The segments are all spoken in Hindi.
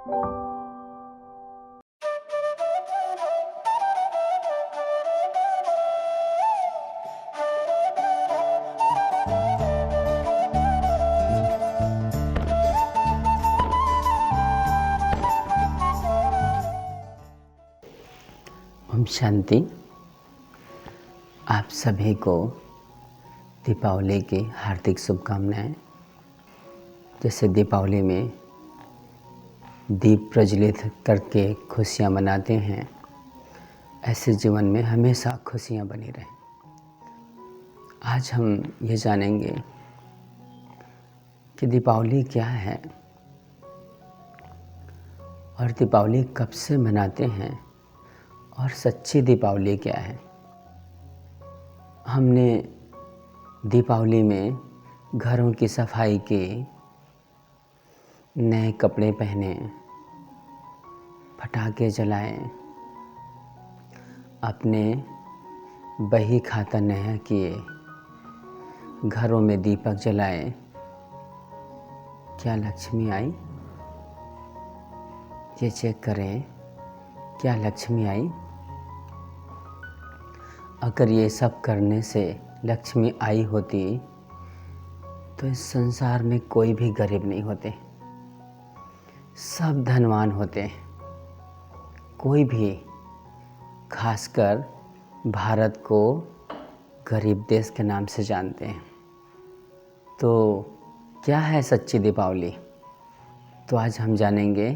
ओम शांति। आप सभी को दीपावली की हार्दिक शुभकामनाएं। जैसे दीपावली में दीप प्रज्वलित करके खुशियां मनाते हैं, ऐसे जीवन में हमेशा खुशियां बनी रहें। आज हम ये जानेंगे कि दीपावली क्या है और दीपावली कब से मनाते हैं और सच्ची दीपावली क्या है। हमने दीपावली में घरों की सफाई की, नए कपड़े पहने, पटाखे जलाए, अपने बही खाता नया किए, घरों में दीपक जलाए। क्या लक्ष्मी आई? ये चेक करें, क्या लक्ष्मी आई? अगर ये सब करने से लक्ष्मी आई होती तो इस संसार में कोई भी गरीब नहीं होते, सब धनवान होते। कोई भी, खासकर भारत को गरीब देश के नाम से जानते हैं। तो क्या है सच्ची दीपावली? तो आज हम जानेंगे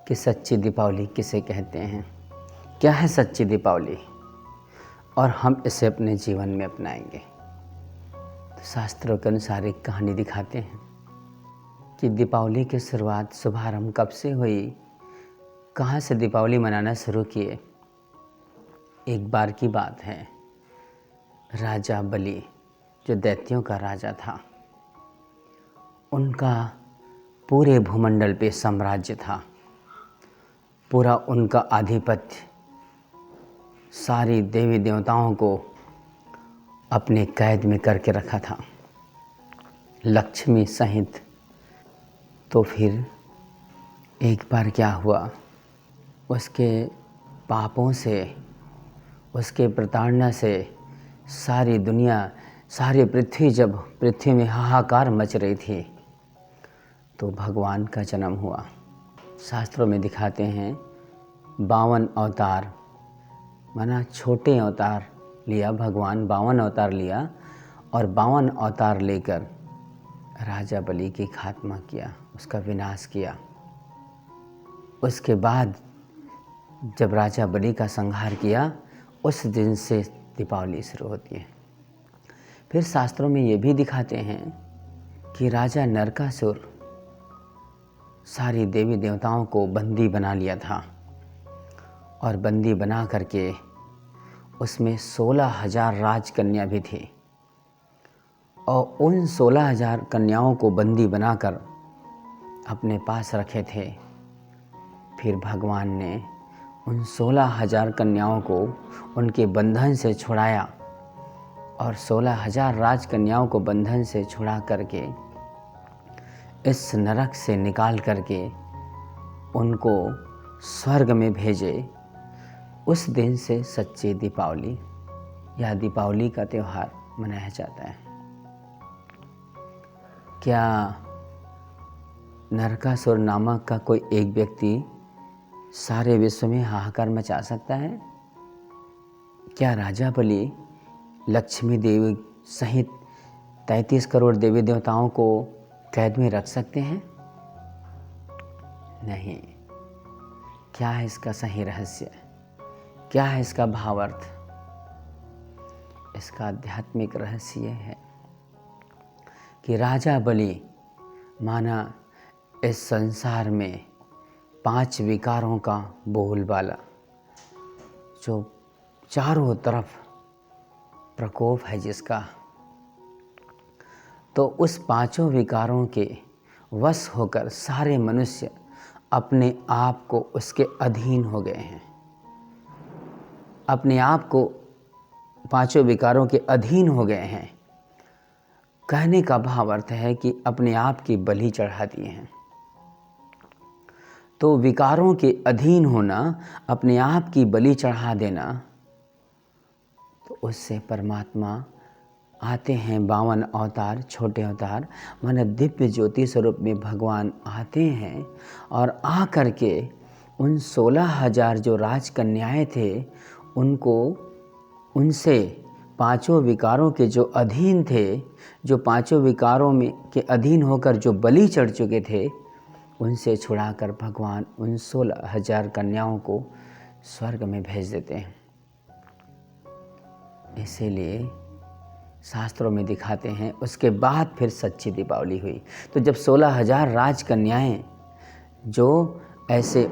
कि सच्ची दीपावली किसे कहते हैं, क्या है सच्ची दीपावली, और हम इसे अपने जीवन में अपनाएंगे। तो शास्त्रों के अनुसार एक कहानी दिखाते हैं कि दीपावली की शुरुआत, शुभारंभ कब से हुई, कहाँ से दीपावली मनाना शुरू किए। एक बार की बात है, राजा बलि, जो दैत्यों का राजा था, उनका पूरे भूमंडल पे साम्राज्य था, पूरा उनका आधिपत्य, सारी देवी देवताओं को अपने कैद में करके रखा था, लक्ष्मी सहित। तो फिर एक बार क्या हुआ, उसके पापों से, उसके प्रताड़ना से सारी दुनिया, सारी पृथ्वी, जब पृथ्वी में हाहाकार मच रही थी, तो भगवान का जन्म हुआ। शास्त्रों में दिखाते हैं 52 अवतार, माना छोटे अवतार लिया भगवान, 52 अवतार लिया और 52 अवतार लेकर राजा बलि की खात्मा किया, उसका विनाश किया। उसके बाद जब राजा बलि का संहार किया, उस दिन से दीपावली शुरू होती है। फिर शास्त्रों में ये भी दिखाते हैं कि राजा नरकासुर सारी देवी देवताओं को बंदी बना लिया था, और बंदी बना करके उसमें 16,000 राजकन्या भी थी, और उन 16,000 कन्याओं को बंदी बनाकर अपने पास रखे थे। फिर भगवान ने उन 16,000 कन्याओं को उनके बंधन से छुड़ाया, और 16,000 राजकन्याओं को बंधन से छुड़ा करके इस नरक से निकाल करके उनको स्वर्ग में भेजे। उस दिन से सच्ची दीपावली या दीपावली का त्यौहार मनाया जाता है। क्या नरकासुर नामक का कोई एक व्यक्ति सारे विश्व में हाहाकार मचा सकता है? क्या राजा बलि लक्ष्मी देवी सहित 33 करोड़ देवी देवताओं को कैद में रख सकते हैं? नहीं। क्या है इसका सही रहस्य? क्या है इसका भावार्थ? इसका आध्यात्मिक रहस्य यह है कि राजा बलि माना इस संसार में 5 विकारों का बोलबाला, जो चारों तरफ प्रकोप है जिसका, तो उस 5 विकारों के वश होकर सारे मनुष्य अपने आप को उसके अधीन हो गए हैं। अपने आप को 5 विकारों के अधीन हो गए हैं। कहने का भाव अर्थ है कि अपने आप की बलि चढ़ा दिए हैं। तो विकारों के अधीन होना, अपने आप की बलि चढ़ा देना, तो उससे परमात्मा आते हैं 52 अवतार, छोटे अवतार, माने दिव्य ज्योति स्वरूप में भगवान आते हैं और आ कर के उन 16,000 जो राजकन्याएं थे उनको, उनसे पांचों विकारों के जो अधीन थे, जो पांचों विकारों में के अधीन होकर जो बलि चढ़ चुके थे, उनसे छुड़ाकर भगवान उन 16,000 कन्याओं को स्वर्ग में भेज देते हैं। इसीलिए शास्त्रों में दिखाते हैं उसके बाद फिर सच्ची दीपावली हुई। तो जब 16,000 राजकन्याएं जो ऐसे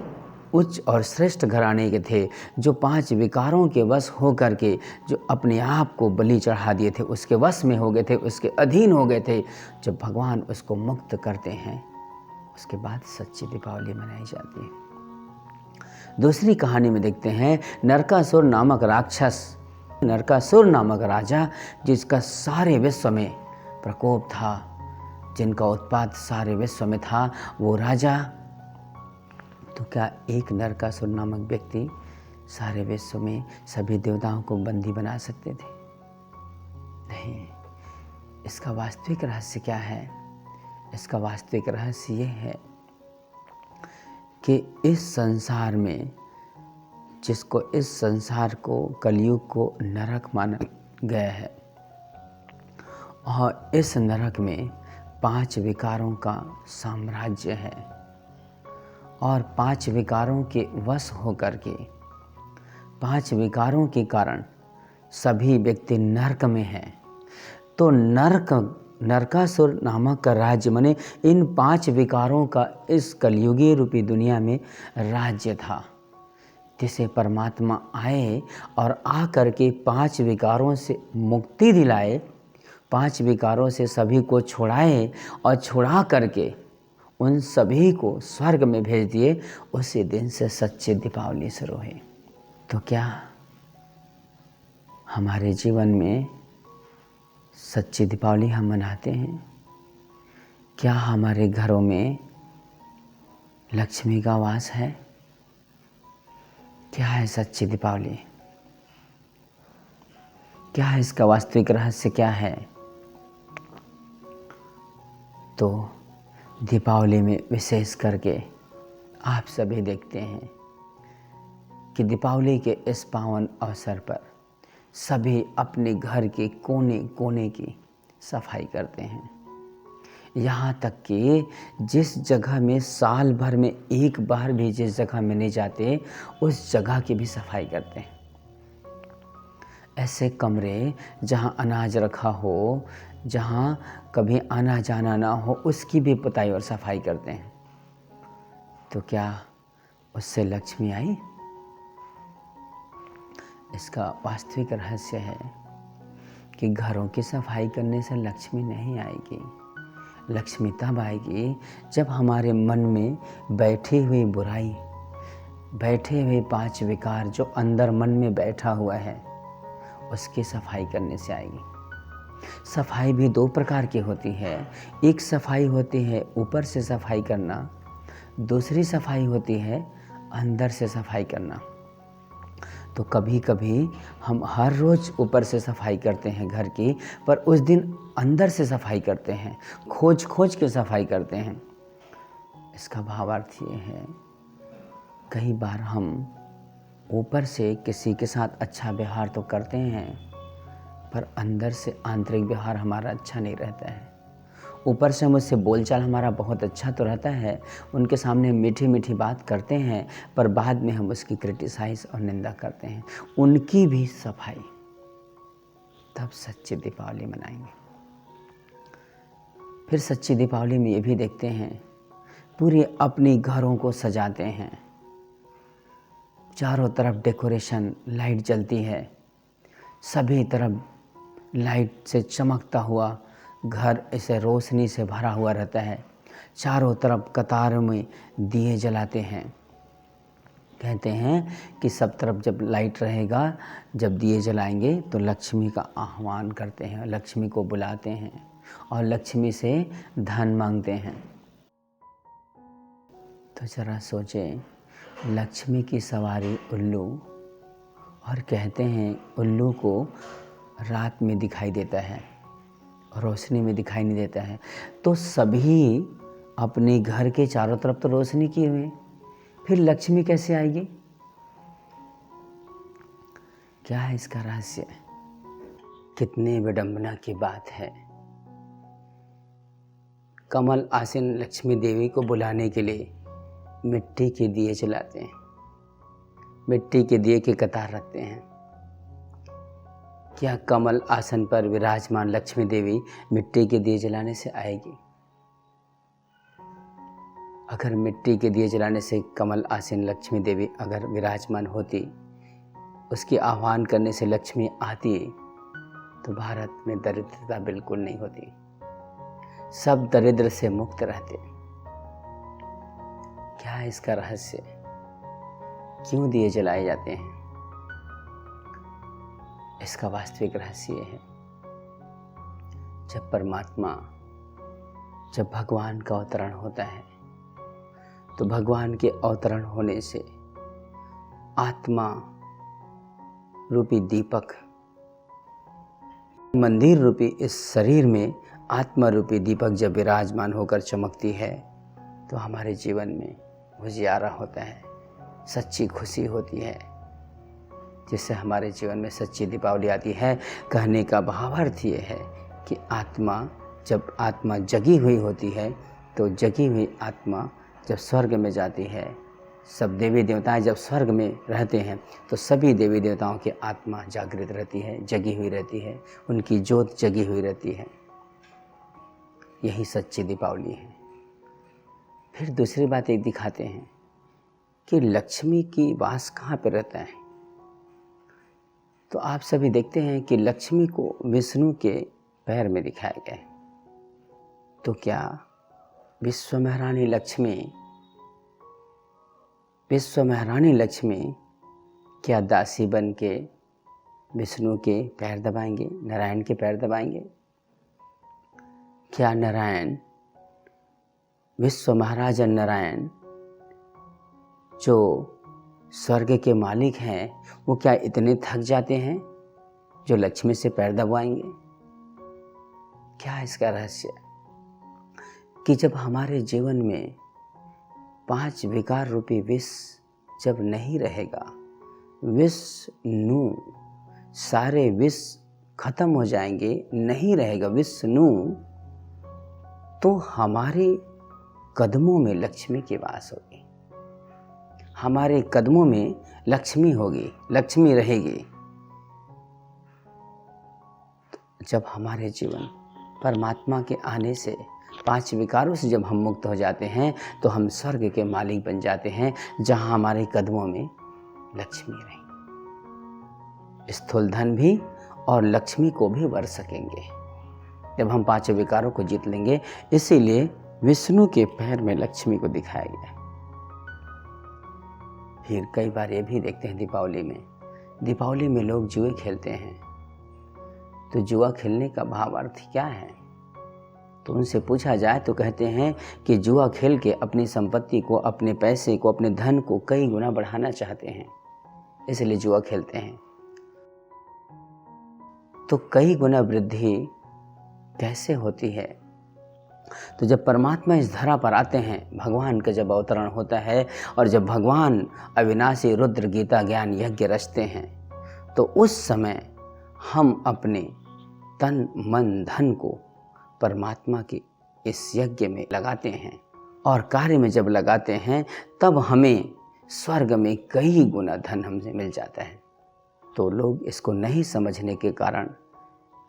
उच्च और श्रेष्ठ घराने के थे, जो 5 विकारों के वश हो करके जो अपने आप को बलि चढ़ा दिए थे, उसके वश में हो गए थे, उसके अधीन हो गए थे, जब भगवान उसको मुक्त करते हैं, उसके बाद सच्ची दीपावली मनाई जाती है। दूसरी कहानी में देखते हैं नरकासुर नामक राक्षस, नरकासुर नामक राजा, जिसका सारे विश्व में प्रकोप था, जिनका उत्पात सारे विश्व में था, वो राजा। तो क्या एक नरकासुर नामक व्यक्ति सारे विश्व में सभी देवताओं को बंदी बना सकते थे? नहीं। इसका वास्तविक रहस्य क्या है? इसका वास्तविक रहस्य ये है कि इस संसार में, जिसको इस संसार को, कलयुग को नरक माना गया है, और इस नरक में 5 विकारों का साम्राज्य है, और 5 विकारों के वश होकर के, 5 विकारों के कारण सभी व्यक्ति नरक में हैं। तो नरकासुर नामक का राज्य, माने इन 5 विकारों का इस कलयुगी रूपी दुनिया में राज्य था, जिसे परमात्मा आए और आ करके 5 विकारों से मुक्ति दिलाए, 5 विकारों से सभी को छुड़ाए और छुड़ा करके उन सभी को स्वर्ग में भेज दिए। उसी दिन से सच्ची दीपावली शुरू हुई। तो क्या हमारे जीवन में सच्ची दीपावली हम मनाते हैं? क्या हमारे घरों में लक्ष्मी का वास है? क्या है सच्ची दीपावली? क्या है इसका वास्तविक रहस्य क्या है? तो दीपावली में विशेष करके आप सभी देखते हैं कि दीपावली के इस पावन अवसर पर सभी अपने घर के कोने कोने की सफाई करते हैं। यहाँ तक कि जिस जगह में साल भर में एक बार भी जिस जगह में नहीं जाते, उस जगह की भी सफाई करते हैं। ऐसे कमरे जहाँ अनाज रखा हो, जहाँ कभी आना जाना ना हो, उसकी भी पुताई और सफाई करते हैं। तो क्या उससे लक्ष्मी आई? इसका वास्तविक रहस्य है कि घरों की सफाई करने से लक्ष्मी नहीं आएगी। लक्ष्मी तब आएगी जब हमारे मन में बैठी हुई बुराई, बैठे हुए 5 विकार जो अंदर मन में बैठा हुआ है, उसकी सफाई करने से आएगी। सफाई भी 2 प्रकार की होती है। एक सफाई होती है ऊपर से सफाई करना, दूसरी सफाई होती है अंदर से सफाई करना। तो कभी कभी हम हर रोज़ ऊपर से सफाई करते हैं घर की, पर उस दिन अंदर से सफाई करते हैं, खोज खोज के सफाई करते हैं। इसका भावार्थ ये है, कई बार हम ऊपर से किसी के साथ अच्छा व्यवहार तो करते हैं, पर अंदर से आंतरिक व्यवहार हमारा अच्छा नहीं रहता है। ऊपर से हम उससे बोलचाल हमारा बहुत अच्छा तो रहता है, उनके सामने मीठी मीठी बात करते हैं, पर बाद में हम उसकी क्रिटिसाइज और निंदा करते हैं। उनकी भी सफाई, तब सच्ची दीपावली मनाएंगे। फिर सच्ची दीपावली में ये भी देखते हैं, पूरे अपने घरों को सजाते हैं, चारों तरफ डेकोरेशन, लाइट जलती है, सभी तरफ लाइट से चमकता हुआ घर ऐसे रोशनी से भरा हुआ रहता है। चारों तरफ कतारों में दिए जलाते हैं। कहते हैं कि सब तरफ जब लाइट रहेगा, जब दिए जलाएंगे तो लक्ष्मी का आह्वान करते हैं, लक्ष्मी को बुलाते हैं और लक्ष्मी से धन मांगते हैं। तो ज़रा सोचें, लक्ष्मी की सवारी उल्लू, और कहते हैं उल्लू को रात में दिखाई देता है, रोशनी में दिखाई नहीं देता है। तो सभी अपने घर के चारों तरफ तो रोशनी किए हुए, फिर लक्ष्मी कैसे आएगी? क्या है इसका रहस्य? कितने विडंबना की बात है। कमल आसीन लक्ष्मी देवी को बुलाने के लिए मिट्टी के दिए जलाते हैं, मिट्टी के दिए की कतार रखते हैं। क्या कमल आसन पर विराजमान लक्ष्मी देवी मिट्टी के दिए जलाने से आएगी? अगर मिट्टी के दिए जलाने से कमल आसीन लक्ष्मी देवी अगर विराजमान होती, उसकी आह्वान करने से लक्ष्मी आती, तो भारत में दरिद्रता बिल्कुल नहीं होती, सब दरिद्र से मुक्त रहते। क्या है इसका रहस्य? क्यों दिए जलाए जाते हैं? इसका वास्तविक रहस्य है, जब भगवान का अवतरण होता है, तो भगवान के अवतरण होने से आत्मा रूपी दीपक, मंदिर रूपी इस शरीर में आत्मा रूपी दीपक जब विराजमान होकर चमकती है, तो हमारे जीवन में उजियारा होता है, सच्ची खुशी होती है, जिससे हमारे जीवन में सच्ची दीपावली आती है। कहने का भावार्थ ये है कि जब आत्मा जगी हुई होती है, तो जगी हुई आत्मा जब स्वर्ग में जाती है, सब देवी देवताएं जब स्वर्ग में रहते हैं, तो सभी देवी देवताओं की आत्मा जागृत रहती है, जगी हुई रहती है, उनकी ज्योत जगी हुई रहती है। यही सच्ची दीपावली है। फिर दूसरी बात एक दिखाते हैं कि लक्ष्मी की वास कहाँ पर रहता है। तो आप सभी देखते हैं कि लक्ष्मी को विष्णु के पैर में दिखाया गया है। तो क्या विश्व महारानी लक्ष्मी क्या दासी बन के विष्णु के पैर दबाएंगे, नारायण के पैर दबाएंगे? क्या नारायण, विश्व महाराजा नारायण जो स्वर्ग के मालिक हैं, वो क्या इतने थक जाते हैं जो लक्ष्मी से पैर दबाएंगे? क्या है इसका रहस्य? कि जब हमारे जीवन में 5 विकार रूपी विष जब नहीं रहेगा, विष्णु, सारे विष खत्म हो जाएंगे, नहीं रहेगा विष्णु, तो हमारे कदमों में लक्ष्मी की वास होगी, हमारे कदमों में लक्ष्मी होगी, लक्ष्मी रहेगी। तो जब हमारे जीवन परमात्मा के आने से 5 विकारों से जब हम मुक्त हो जाते हैं, तो हम स्वर्ग के मालिक बन जाते हैं, जहां हमारे कदमों में लक्ष्मी रहेगी। स्थूल धन भी और लक्ष्मी को भी वर सकेंगे जब हम 5 विकारों को जीत लेंगे। इसीलिए विष्णु के पैर में लक्ष्मी को दिखाया गया। फिर कई बार ये भी देखते हैं दीपावली में लोग जुए खेलते हैं। तो जुआ खेलने का भावार्थ क्या है? तो उनसे पूछा जाए तो कहते हैं कि जुआ खेल के अपनी संपत्ति को, अपने पैसे को, अपने धन को कई गुना बढ़ाना चाहते हैं, इसलिए जुआ खेलते हैं। तो कई गुना वृद्धि कैसे होती है? तो जब परमात्मा इस धरा पर आते हैं, भगवान का जब अवतरण होता है, और जब भगवान अविनाशी रुद्र गीता ज्ञान यज्ञ रचते हैं, तो उस समय हम अपने तन मन धन को परमात्मा की इस यज्ञ में लगाते हैं, और कार्य में जब लगाते हैं, तब हमें स्वर्ग में कई गुना धन हमसे मिल जाता है। तो लोग इसको नहीं समझने के कारण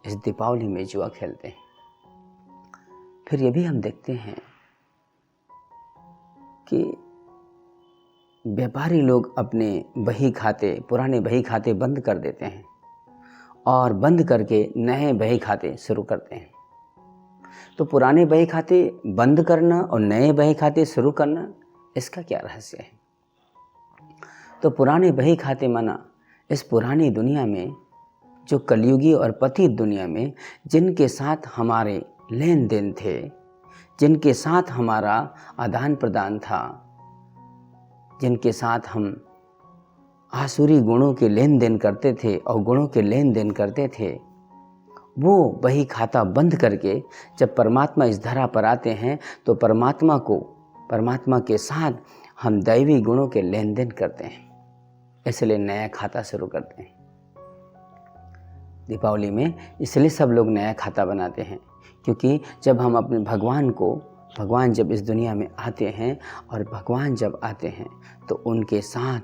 इस दीपावली में जुआ खेलते हैं। फिर ये भी हम देखते हैं कि व्यापारी लोग अपने पुराने बही खाते बंद कर देते हैं, और बंद करके नए बही खाते शुरू करते हैं। तो पुराने बही खाते बंद करना और नए बही खाते शुरू करना, इसका क्या रहस्य है? तो पुराने बही खाते माना इस पुरानी दुनिया में, जो कलयुगी और पतित दुनिया में जिनके साथ हमारे लेन देन थे, जिनके साथ हमारा आदान प्रदान था, जिनके साथ हम आसुरी गुणों के लेन देन करते थे और गुणों के लेन देन करते थे, वो वही खाता बंद करके जब परमात्मा इस धरा पर आते हैं तो परमात्मा के साथ हम दैवी गुणों के लेन देन करते हैं, इसलिए नया खाता शुरू करते हैं। दीपावली में इसलिए सब लोग नया खाता बनाते हैं, क्योंकि जब हम अपने भगवान जब इस दुनिया में आते हैं और भगवान जब आते हैं तो उनके साथ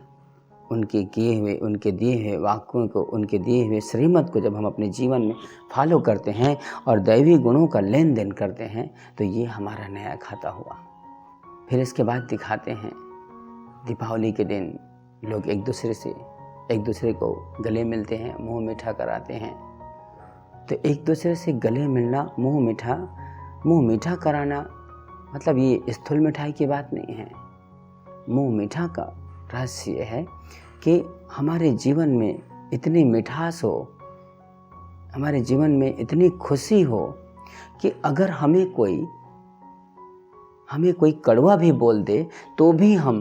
उनके दिए हुए वाक्यों को, उनके दिए हुए श्रीमत को जब हम अपने जीवन में फॉलो करते हैं और दैवी गुणों का लेन देन करते हैं तो ये हमारा नया खाता हुआ। फिर इसके बाद दिखाते हैं दीपावली के दिन लोग एक दूसरे को गले मिलते हैं, मुंह मीठा कराते हैं। तो एक दूसरे से गले मिलना, मुंह मीठा कराना मतलब ये स्थूल मिठाई की बात नहीं है। मुंह मीठा का रहस्य ये है कि हमारे जीवन में इतनी मिठास हो, हमारे जीवन में इतनी खुशी हो कि अगर हमें कोई कड़वा भी बोल दे तो भी हम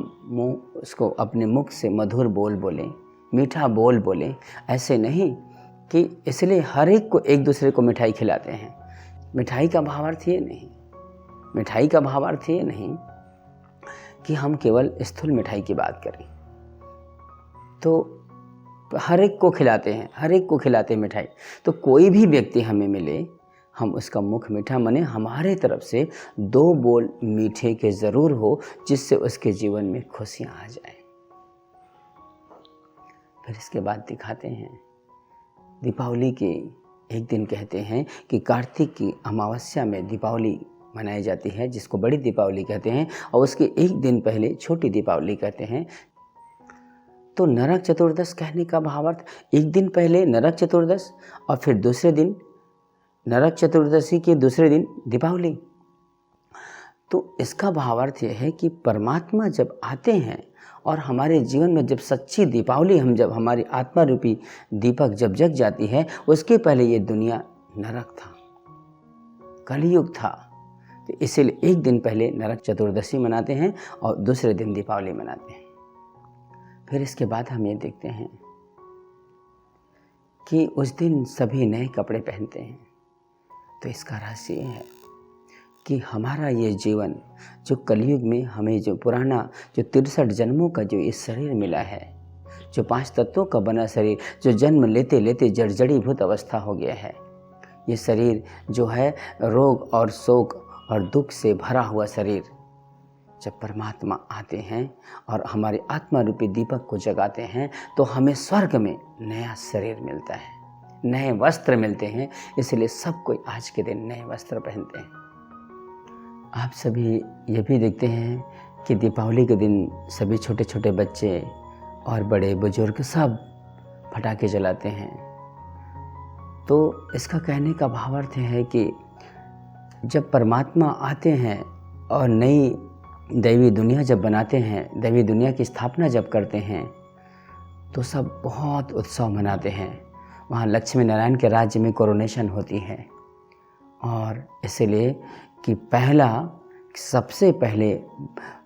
उसको अपने मुख से मधुर बोल बोलें, मीठा बोल बोलें। ऐसे नहीं कि इसलिए हर एक को एक दूसरे को मिठाई खिलाते हैं। मिठाई का भावार्थ ये नहीं कि हम केवल स्थूल मिठाई की बात करें। तो हर एक को खिलाते हैं मिठाई। तो कोई भी व्यक्ति हमें मिले, हम उसका मुख मीठा माने, हमारे तरफ से 2 बोल मीठे के ज़रूर हो, जिससे उसके जीवन में खुशियाँ आ जाए। फिर इसके बाद दिखाते हैं दीपावली के एक दिन कहते हैं कि कार्तिक की अमावस्या में दीपावली मनाई जाती है, जिसको बड़ी दीपावली कहते हैं, और उसके एक दिन पहले छोटी दीपावली कहते हैं। तो नरक चतुर्दश कहने का भावार्थ, एक दिन पहले नरक चतुर्दश और फिर दूसरे दिन नरक चतुर्दशी के दूसरे दिन दीपावली। तो इसका भावार्थ यह है कि परमात्मा जब आते हैं और हमारे जीवन में जब सच्ची दीपावली जब हमारी आत्मा रूपी दीपक जब जग जाती है, उसके पहले ये दुनिया नरक था, कलयुग था। तो इसीलिए एक दिन पहले नरक चतुर्दशी मनाते हैं और दूसरे दिन दीपावली मनाते हैं। फिर इसके बाद हम ये देखते हैं कि उस दिन सभी नए कपड़े पहनते हैं। तो इसका रहस्य ये है कि हमारा ये जीवन जो कलयुग में हमें जो पुराना जो 63 जन्मों का जो इस शरीर मिला है, जो 5 तत्वों का बना शरीर, जो जन्म लेते लेते जर्जरीभूत अवस्था हो गया है, ये शरीर जो है रोग और शोक और दुख से भरा हुआ शरीर, जब परमात्मा आते हैं और हमारे आत्मा रूपी दीपक को जगाते हैं तो हमें स्वर्ग में नया शरीर मिलता है, नए वस्त्र मिलते हैं। इसलिए सब कोई आज के दिन नए वस्त्र पहनते हैं। आप सभी ये भी देखते हैं कि दीपावली के दिन सभी छोटे छोटे बच्चे और बड़े बुजुर्ग सब पटाखे जलाते हैं। तो इसका कहने का भावार्थ है कि जब परमात्मा आते हैं और नई दैवी दुनिया जब बनाते हैं, दैवी दुनिया की स्थापना जब करते हैं, तो सब बहुत उत्सव मनाते हैं। वहाँ लक्ष्मी नारायण के राज्य में कोरोनेशन होती है, और इसलिए कि सबसे पहले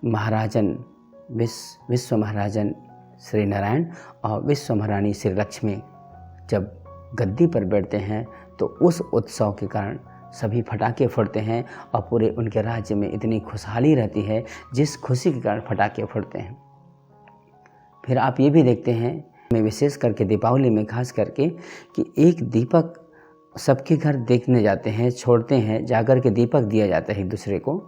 महाराजन विश्व महाराजन श्री नारायण और विश्व महारानी श्री लक्ष्मी जब गद्दी पर बैठते हैं तो उस उत्सव के कारण सभी फटाके फोड़ते हैं और पूरे उनके राज्य में इतनी खुशहाली रहती है, जिस खुशी के कारण फटाके फोड़ते हैं। फिर आप ये भी देखते हैं, मैं विशेष करके दीपावली में खास करके, कि एक दीपक सबके घर देखने जाते हैं, छोड़ते हैं, जाकर के दीपक दिया जाता है एक दूसरे को।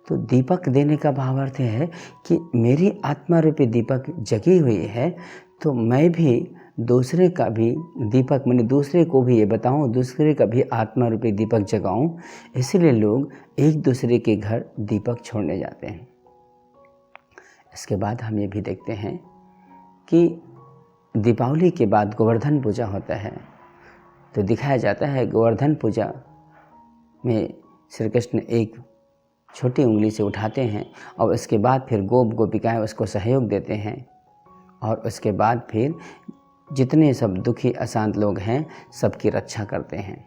तो दीपक देने का भावार्थ है कि मेरी आत्मा रूपी दीपक जगी हुई है, तो मैं भी दूसरे का भी दीपक, मैंने दूसरे को भी ये बताऊं, दूसरे का भी आत्मा रूपी दीपक जगाऊं। इसलिए लोग एक दूसरे के घर दीपक छोड़ने जाते हैं। इसके बाद हम ये भी देखते हैं कि दीपावली के बाद गोवर्धन पूजा होता है। तो दिखाया जाता है गोवर्धन पूजा में श्री कृष्ण एक छोटी उंगली से उठाते हैं और उसके बाद फिर गोपिकाएं उसको सहयोग देते हैं, और उसके बाद फिर जितने सब दुखी अशांत लोग हैं सबकी रक्षा करते हैं।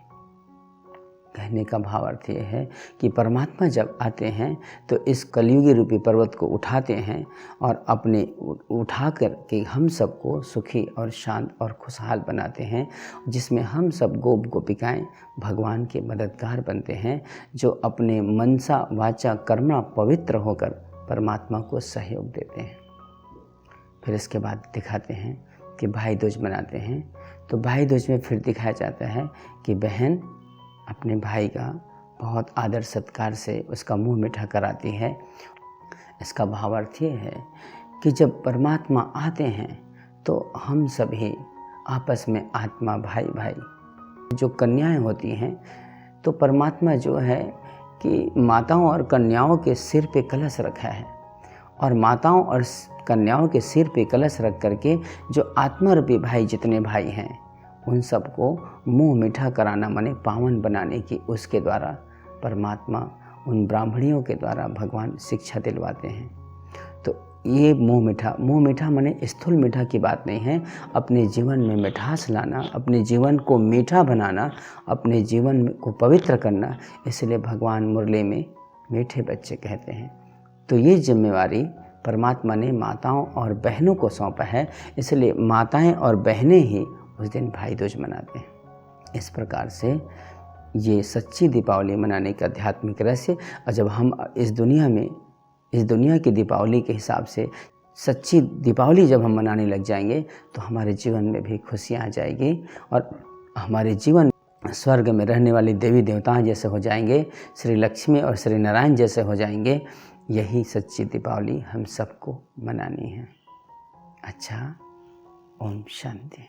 कहने का भावार्थ ये है कि परमात्मा जब आते हैं तो इस कलयुगी रूपी पर्वत को उठाते हैं और अपने उठा कर के हम सबको सुखी और शांत और खुशहाल बनाते हैं, जिसमें हम सब गोप गोपिकाएं भगवान के मददगार बनते हैं, जो अपने मनसा वाचा कर्मा पवित्र होकर परमात्मा को सहयोग देते हैं। फिर इसके बाद दिखाते हैं कि भाई दूज मनाते हैं। तो भाई दूज में फिर दिखाया जाता है कि बहन अपने भाई का बहुत आदर सत्कार से उसका मुंह मीठा कराती है। इसका भावार्थ ये है कि जब परमात्मा आते हैं तो हम सभी आपस में आत्मा भाई भाई जो कन्याएं होती हैं, तो परमात्मा जो है कि माताओं और कन्याओं के सिर पे कलश रखा है, और माताओं और कन्याओं के सिर पे कलश रख करके जो आत्मा रूपी भाई जितने भाई हैं उन सबको मुंह मीठा कराना, माने पावन बनाने की उसके द्वारा परमात्मा उन ब्राह्मणियों के द्वारा भगवान शिक्षा दिलवाते हैं। तो ये मुंह मीठा माने स्थूल मीठा की बात नहीं है, अपने जीवन में मिठास लाना, अपने जीवन को मीठा बनाना, अपने जीवन को पवित्र करना, इसलिए भगवान मुरली में मीठे बच्चे कहते हैं। तो ये जिम्मेवारी परमात्मा ने माताओं और बहनों को सौंपा है, इसलिए माताएं और बहनें ही उस दिन भाई दूज मनाते हैं। इस प्रकार से ये सच्ची दीपावली मनाने का आध्यात्मिक रहस्य। और जब हम इस दुनिया की दीपावली के हिसाब से सच्ची दीपावली जब हम मनाने लग जाएंगे तो हमारे जीवन में भी खुशियाँ आ जाएगी और हमारे जीवन स्वर्ग में रहने वाली देवी देवताएं जैसे हो जाएंगे, श्री लक्ष्मी और श्री नारायण जैसे हो जाएंगे। यही सच्ची दीपावली हम सबको मनानी है। अच्छा, ओम शांति।